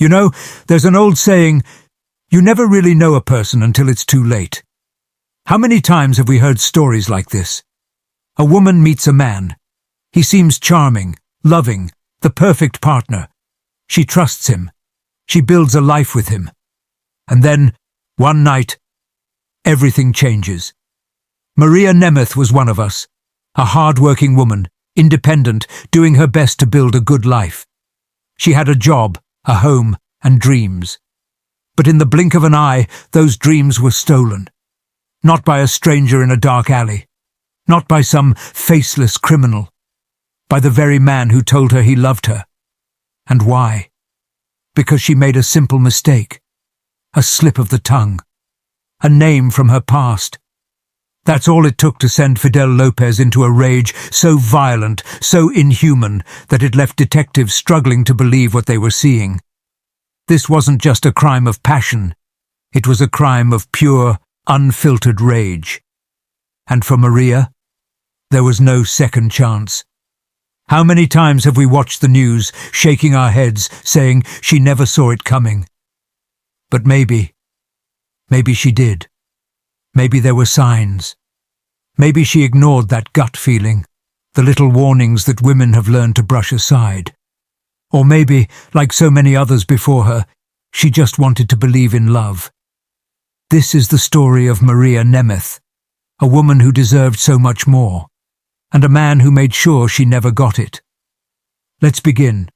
You know, there's an old saying, you never really know a person until it's too late. How many times have we heard stories like this? A woman meets a man. He seems charming, loving, the perfect partner. She trusts him. She builds a life with him. And then, one night, everything changes. Maria Nemeth was one of us, a hard-working woman, independent, doing her best to build a good life. She had a job, a home, and dreams. But in the blink of an eye, those dreams were stolen. Not by a stranger in a dark alley. Not by some faceless criminal. By the very man who told her he loved her. And why? Because she made a simple mistake. A slip of the tongue. A name from her past. That's all it took to send Fidel Lopez into a rage so violent, so inhuman, that it left detectives struggling to believe what they were seeing. This wasn't just a crime of passion. It was a crime of pure, unfiltered rage. And for Maria, there was no second chance. How many times have we watched the news, shaking our heads, saying she never saw it coming? But maybe she did. Maybe there were signs. Maybe she ignored that gut feeling, the little warnings that women have learned to brush aside. Or maybe, like so many others before her, she just wanted to believe in love. This is the story of Maria Nemeth, a woman who deserved so much more, and a man who made sure she never got it. Let's begin.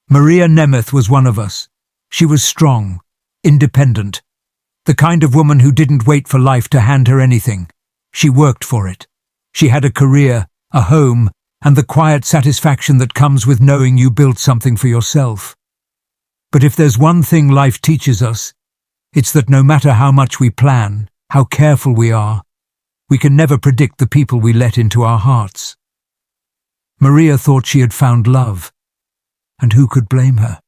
Maria Nemeth was one of us. She was strong, independent, the kind of woman who didn't wait for life to hand her anything. She worked for it. She had a career, a home, and the quiet satisfaction that comes with knowing you built something for yourself. But if there's one thing life teaches us, it's that no matter how much we plan, how careful we are, we can never predict the people we let into our hearts. Maria thought she had found love, and who could blame her?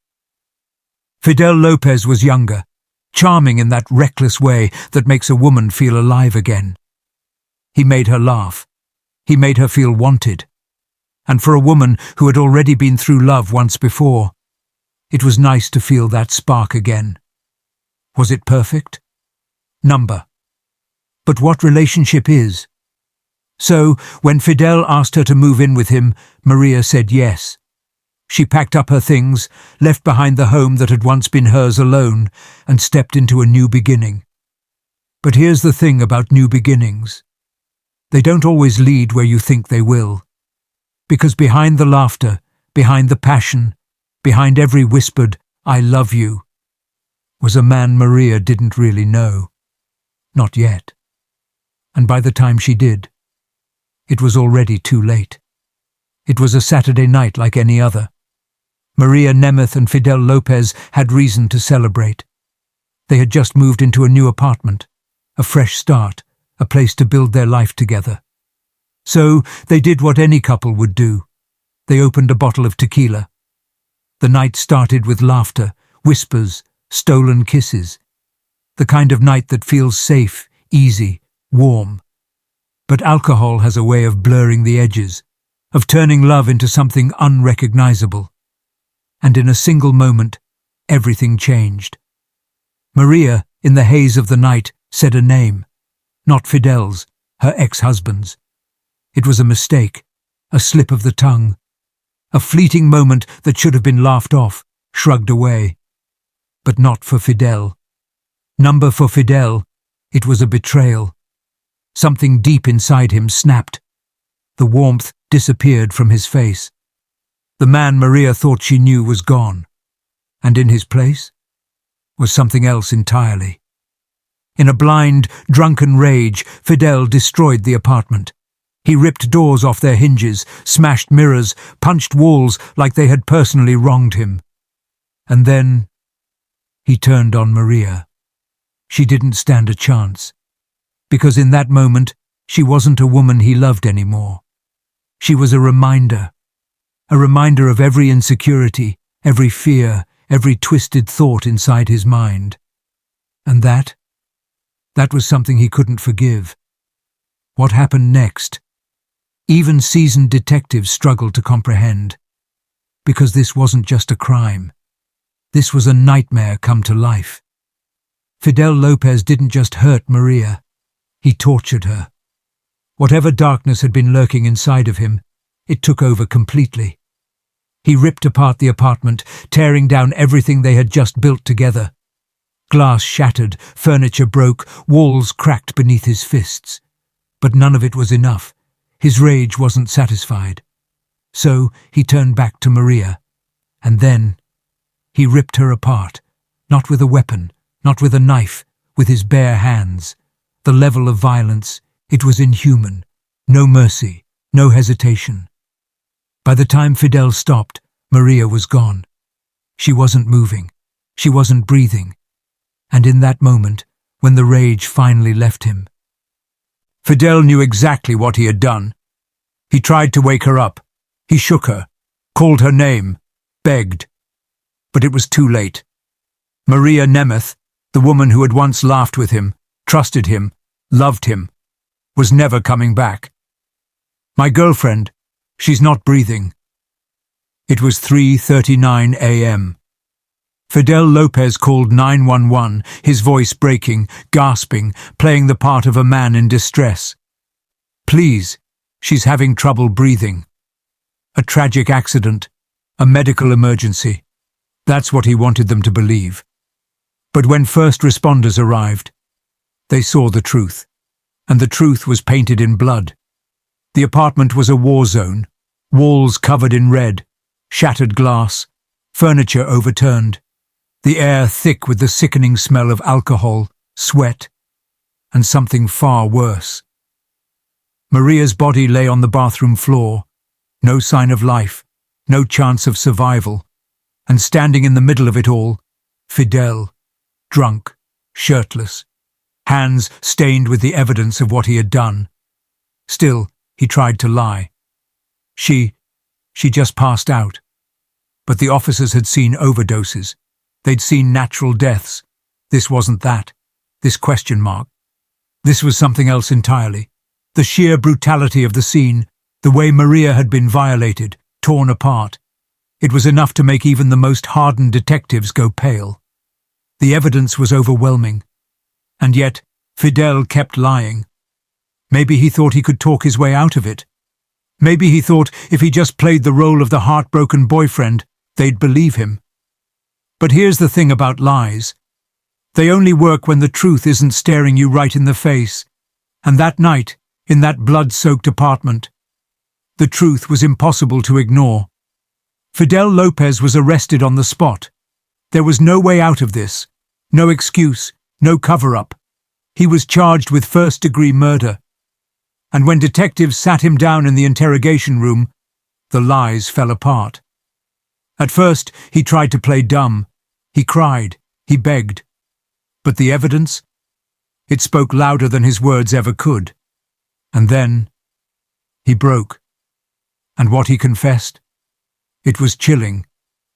Fidel Lopez was younger, charming in that reckless way that makes a woman feel alive again. He made her laugh. He made her feel wanted. And for a woman who had already been through love once before, it was nice to feel that spark again. Was it perfect? Number. But what relationship is? So, when Fidel asked her to move in with him, Maria said yes. She packed up her things, left behind the home that had once been hers alone, and stepped into a new beginning. But here's the thing about new beginnings. They don't always lead where you think they will. Because behind the laughter, behind the passion, behind every whispered, "I love you," was a man Maria didn't really know. Not yet. And by the time she did, it was already too late. It was a Saturday night like any other. Maria Nemeth and Fidel Lopez had reason to celebrate. They had just moved into a new apartment, a fresh start, a place to build their life together. So they did what any couple would do. They opened a bottle of tequila. The night started with laughter, whispers, stolen kisses. The kind of night that feels safe, easy, warm. But alcohol has a way of blurring the edges, of turning love into something unrecognizable. And in a single moment, everything changed. Maria, in the haze of the night, said a name. Not Fidel's, her ex-husband's. It was a mistake, a slip of the tongue. A fleeting moment that should have been laughed off, shrugged away. But not for Fidel. Number for Fidel, it was a betrayal. Something deep inside him snapped. The warmth disappeared from his face. The man Maria thought she knew was gone. And in his place was something else entirely. In a blind, drunken rage, Fidel destroyed the apartment. He ripped doors off their hinges, smashed mirrors, punched walls like they had personally wronged him. And then he turned on Maria. She didn't stand a chance, because in that moment she wasn't a woman he loved anymore. She was a reminder of every insecurity, every fear, every twisted thought inside his mind. And that was something he couldn't forgive. What happened next? Even seasoned detectives struggled to comprehend, because this wasn't just a crime. This was a nightmare come to life. Fidel Lopez didn't just hurt Maria, he tortured her. Whatever darkness had been lurking inside of him, it took over completely. He ripped apart the apartment, tearing down everything they had just built together. Glass shattered, furniture broke, walls cracked beneath his fists. But none of it was enough. His rage wasn't satisfied. So he turned back to Maria, and then he ripped her apart, not with a weapon, not with a knife, with his bare hands. The level of violence, it was inhuman. No mercy, no hesitation. By the time Fidel stopped, Maria was gone. She wasn't moving. She wasn't breathing. And in that moment, when the rage finally left him, Fidel knew exactly what he had done. He tried to wake her up. He shook her, called her name, begged. But it was too late. Maria Nemeth, the woman who had once laughed with him, trusted him, loved him, was never coming back. My girlfriend, she's not breathing. It was 3:39 a.m. Fidel Lopez called 911, his voice breaking, gasping, playing the part of a man in distress. Please, she's having trouble breathing. A tragic accident, a medical emergency. That's what he wanted them to believe. But when first responders arrived, they saw the truth, and the truth was painted in blood. The apartment was a war zone, walls covered in red, shattered glass, furniture overturned, the air thick with the sickening smell of alcohol, sweat, and something far worse. Maria's body lay on the bathroom floor, no sign of life, no chance of survival, and standing in the middle of it all, Fidel, drunk, shirtless, hands stained with the evidence of what he had done. Still, he tried to lie. She just passed out. But the officers had seen overdoses. They'd seen natural deaths. This wasn't that. This question mark. This was something else entirely. The sheer brutality of the scene, the way Maria had been violated, torn apart. It was enough to make even the most hardened detectives go pale. The evidence was overwhelming. And yet, Fidel kept lying. Maybe he thought he could talk his way out of it. Maybe he thought if he just played the role of the heartbroken boyfriend, they'd believe him. But here's the thing about lies. They only work when the truth isn't staring you right in the face. And that night, in that blood-soaked apartment, the truth was impossible to ignore. Fidel Lopez was arrested on the spot. There was no way out of this, no excuse, no cover-up. He was charged with first-degree murder. And when detectives sat him down in the interrogation room, the lies fell apart. At first, he tried to play dumb. He cried, he begged. But the evidence? It spoke louder than his words ever could. And then, he broke. And what he confessed? It was chilling.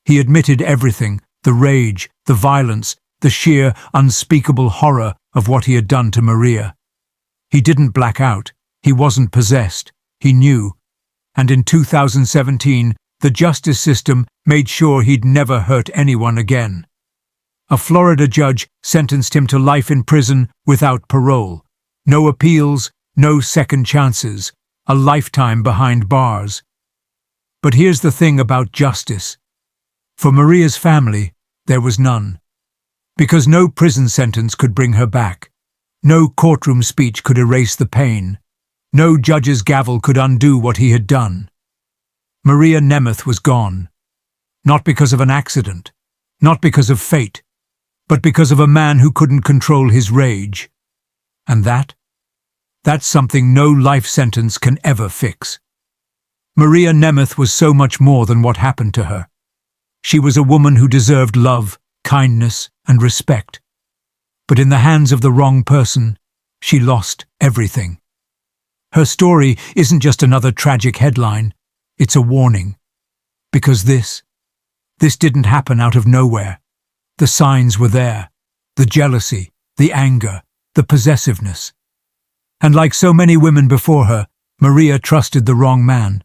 He admitted everything, the rage, the violence, the sheer, unspeakable horror of what he had done to Maria. He didn't black out. He wasn't possessed. He knew. And in 2017, the justice system made sure he'd never hurt anyone again. A Florida judge sentenced him to life in prison without parole. No appeals, no second chances, a lifetime behind bars. But here's the thing about justice. For Maria's family, there was none. Because no prison sentence could bring her back. No courtroom speech could erase the pain. No judge's gavel could undo what he had done. Maria Nemeth was gone. Not because of an accident, not because of fate, but because of a man who couldn't control his rage. And that's something no life sentence can ever fix. Maria Nemeth was so much more than what happened to her. She was a woman who deserved love, kindness, and respect. But in the hands of the wrong person, she lost everything. Her story isn't just another tragic headline, it's a warning. Because this didn't happen out of nowhere. The signs were there. The jealousy, the anger, the possessiveness. And like so many women before her, Maria trusted the wrong man.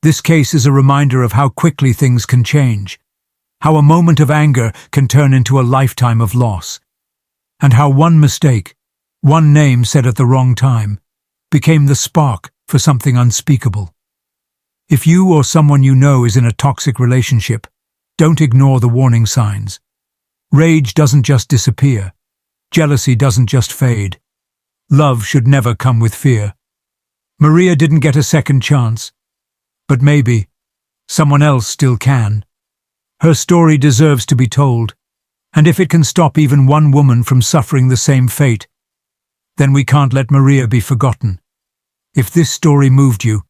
This case is a reminder of how quickly things can change. How a moment of anger can turn into a lifetime of loss. And how one mistake, one name said at the wrong time, became the spark for something unspeakable. If you or someone you know is in a toxic relationship, don't ignore the warning signs. Rage doesn't just disappear. Jealousy doesn't just fade. Love should never come with fear. Maria didn't get a second chance, but maybe someone else still can. Her story deserves to be told, and if it can stop even one woman from suffering the same fate, then we can't let Maria be forgotten. If this story moved you,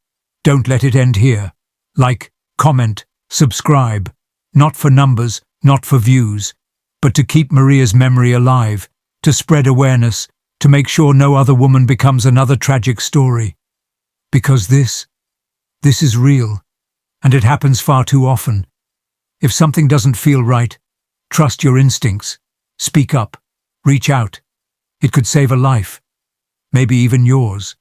don't let it end here. Like, comment, subscribe, not for numbers, not for views, but to keep Maria's memory alive, to spread awareness, to make sure no other woman becomes another tragic story. Because this is real, and it happens far too often. If something doesn't feel right, trust your instincts. Speak up. Reach out. It could save a life. Maybe even yours.